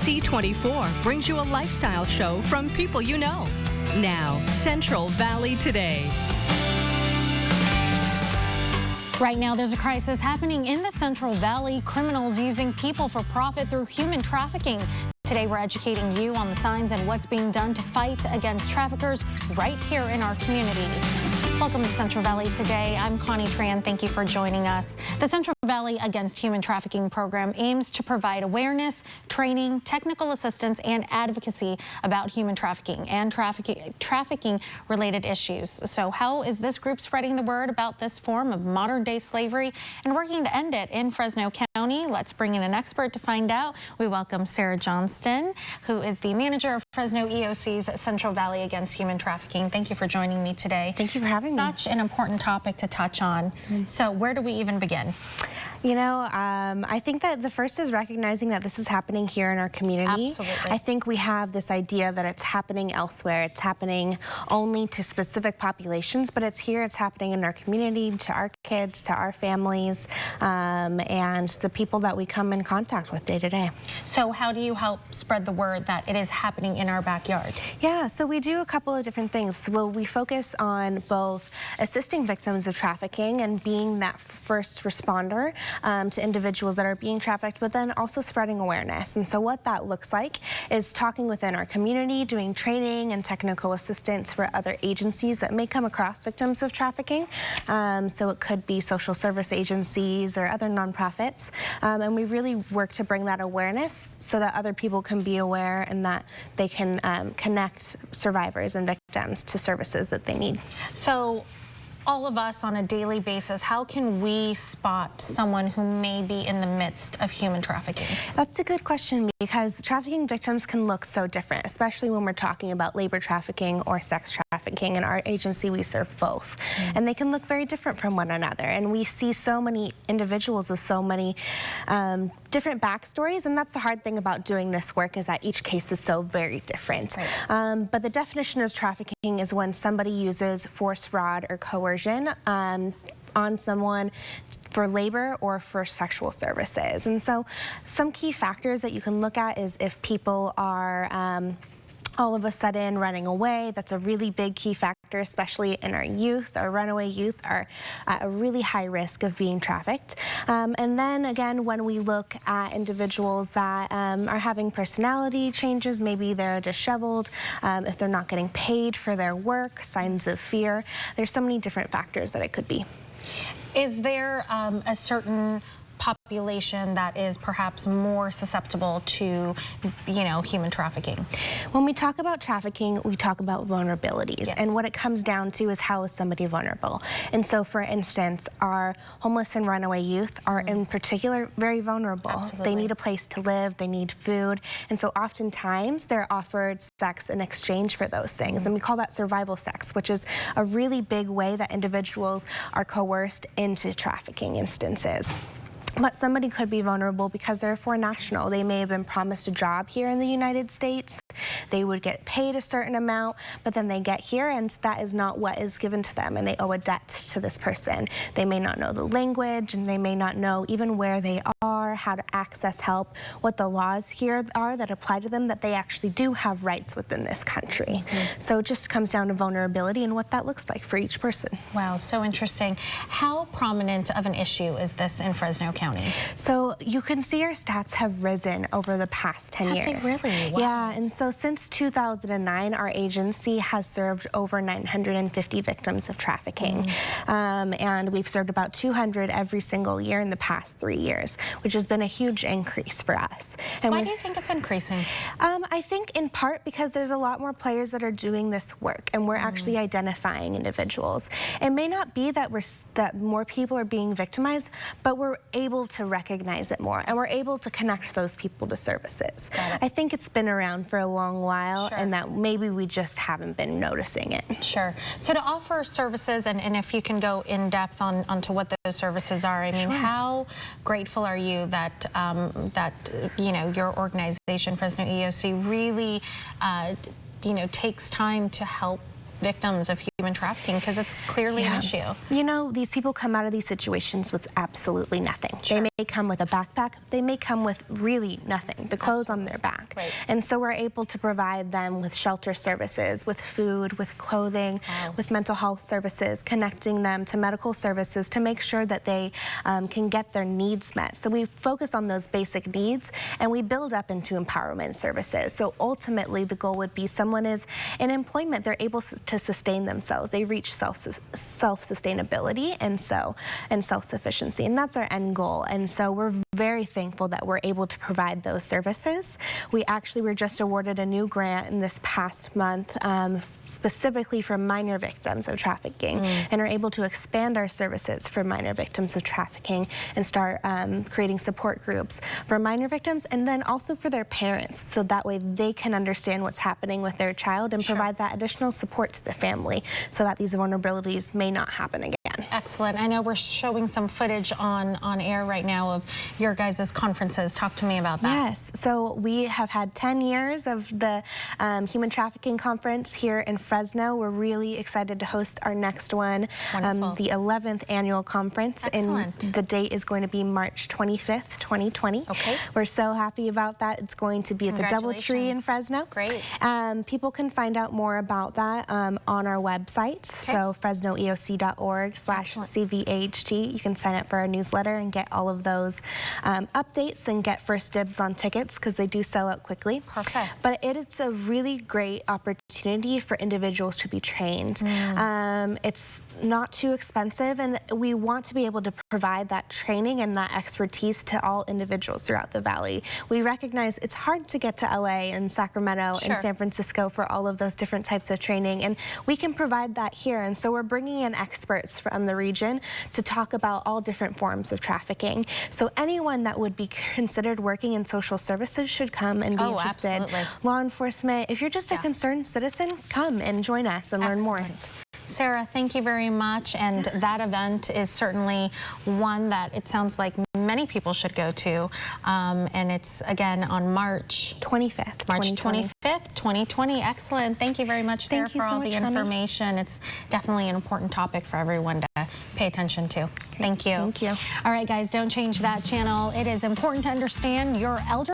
KSEE24 brings you a lifestyle show from people you know. Now, Central Valley Today. Right now, there's a crisis happening in the Central Valley. Criminals using people for profit through human trafficking. Today, we're educating you on the signs and what's being done to fight against traffickers right here in our community. Welcome to Central Valley Today. I'm Connie Tran. Thank you for joining us. The Central Valley Against Human Trafficking program aims to provide awareness, training, technical assistance, and advocacy about human trafficking and trafficking-related issues. So how is this group spreading the word about this form of modern-day slavery and working to end it in Fresno County? Let's bring in an expert to find out. We welcome Sarah Johnston, who is the manager of Fresno EOC's Central Valley Against Human Trafficking. Thank you for joining me today. Thank you for having me. Such an important topic to touch on. So where do we even begin? You know, I think that the first is recognizing that this is happening here in our community. Absolutely. I think we have this idea that it's happening elsewhere. It's happening only to specific populations, but it's here, it's happening in our community, to our kids, to our families, and the people that we come in contact with day to day. So how do you help spread the word that it is happening in our backyards? Yeah, so we do a couple of different things. Well, we focus on both assisting victims of trafficking and being that first responder to individuals that are being trafficked, but then also spreading awareness. And so what that looks like is talking within our community, doing training and technical assistance for other agencies that may come across victims of trafficking. So it could be social service agencies or other nonprofits. And we really work to bring that awareness so that other people can be aware and that they can connect survivors and victims to services that they need. So all of us on a daily basis, how can we spot someone who may be in the midst of human trafficking? That's a good question, because trafficking victims can look so different, especially when we're talking about labor trafficking or sex trafficking. In our agency, we serve both. And they can look very different from one another. And we see so many individuals with so many different backstories, and that's the hard thing about doing this work, is that each case is so very different. Right. But the definition of trafficking is when somebody uses force, fraud, or coercion on someone for labor or for sexual services. And so some key factors that you can look at is if people are all of a sudden running away. That's a really big key factor, especially in our youth. Our runaway youth are at a really high risk of being trafficked. And then again, when we look at individuals that are having personality changes, maybe they're disheveled, if they're not getting paid for their work, signs of fear. There's so many different factors that it could be. Is there a certain population that is perhaps more susceptible to, you know, human trafficking? When we talk about trafficking, we talk about vulnerabilities. Yes. And what it comes down to is, how is somebody vulnerable? And so, for instance, our homeless and runaway youth are in particular very vulnerable. Absolutely. They need a place to live, they need food, and so oftentimes they're offered sex in exchange for those things. And we call that survival sex, which is a really big way that individuals are coerced into trafficking instances. But somebody could be vulnerable because they're a foreign national. They may have been promised a job here in the United States. They would get paid a certain amount, but then they get here and that is not what is given to them, and they owe a debt to this person. They may not know the language, and they may not know even where they are, how to access help, what the laws here are that apply to them, that they actually do have rights within this country. So it just comes down to vulnerability and what that looks like for each person. Wow, so interesting. How prominent of an issue is this in Fresno County? So you can see our stats have risen over the past 10 years. Have they really? Wow. Yeah, and so since 2009, our agency has served over 950 victims of trafficking. And we've served about 200 every single year in the past 3 years, which has been a huge increase for us. And why do you think it's increasing? I think in part because there's a lot more players that are doing this work, and we're actually identifying individuals. It may not be that that more people are being victimized, but we're able to recognize it more, and we're able to connect those people to services. I think it's been around for a long while, and that maybe we just haven't been noticing it. Sure. So to offer services, and if you can go in depth onto what those services are, I mean, how grateful are you that you know, your organization, Fresno EOC, really you know, takes time to help victims of human trafficking, because it's clearly an issue. You know, these people come out of these situations with absolutely nothing. They may come with a backpack. They may come with really nothing, the clothes on their back. And so we're able to provide them with shelter services, with food, with clothing, with mental health services, connecting them to medical services to make sure that they can get their needs met. So we focus on those basic needs, and we build up into empowerment services. So ultimately, the goal would be someone is in employment, they're able to sustain themselves. They reach self-sustainability and self-sufficiency, and that's our end goal. And so we're very thankful that we're able to provide those services. We actually were just awarded a new grant in this past month, specifically for minor victims of trafficking, and are able to expand our services for minor victims of trafficking and start creating support groups for minor victims, and then also for their parents, so that way they can understand what's happening with their child and provide that additional support to the family so that these vulnerabilities may not happen again. Excellent. I know we're showing some footage on air right now of your guys' conferences. Talk to me about that. Yes. So we have had 10 years of the Human Trafficking Conference here in Fresno. We're really excited to host our next one, the 11th annual conference. Excellent. And the date is going to be March 25th, 2020. Okay. We're so happy about that. It's going to be at the DoubleTree in Fresno. Great. People can find out more about that on our website. So FresnoEOC.org/CVHG. You can sign up for our newsletter and get all of those updates and get first dibs on tickets, because they do sell out quickly. Perfect. But it's a really great opportunity for individuals to be trained. It's not too expensive, and we want to be able to provide that training and that expertise to all individuals throughout the Valley. We recognize it's hard to get to LA and Sacramento and San Francisco for all of those different types of training, and we can provide that here. And so we're bringing in experts from the region to talk about all different forms of trafficking. So anyone that would be considered working in social services should come and be interested. Absolutely. Law enforcement, if you're just a concerned citizen, come and join us and learn more. Sarah, thank you very much. And that event is certainly one that it sounds like many people should go to. And it's, again, on March 25th. March 25th, 2020. Excellent. Thank you very much, Sarah, for all the information. It's definitely an important topic for everyone to pay attention to. Thank you. Thank you. All right, guys, don't change that channel. It is important to understand your elder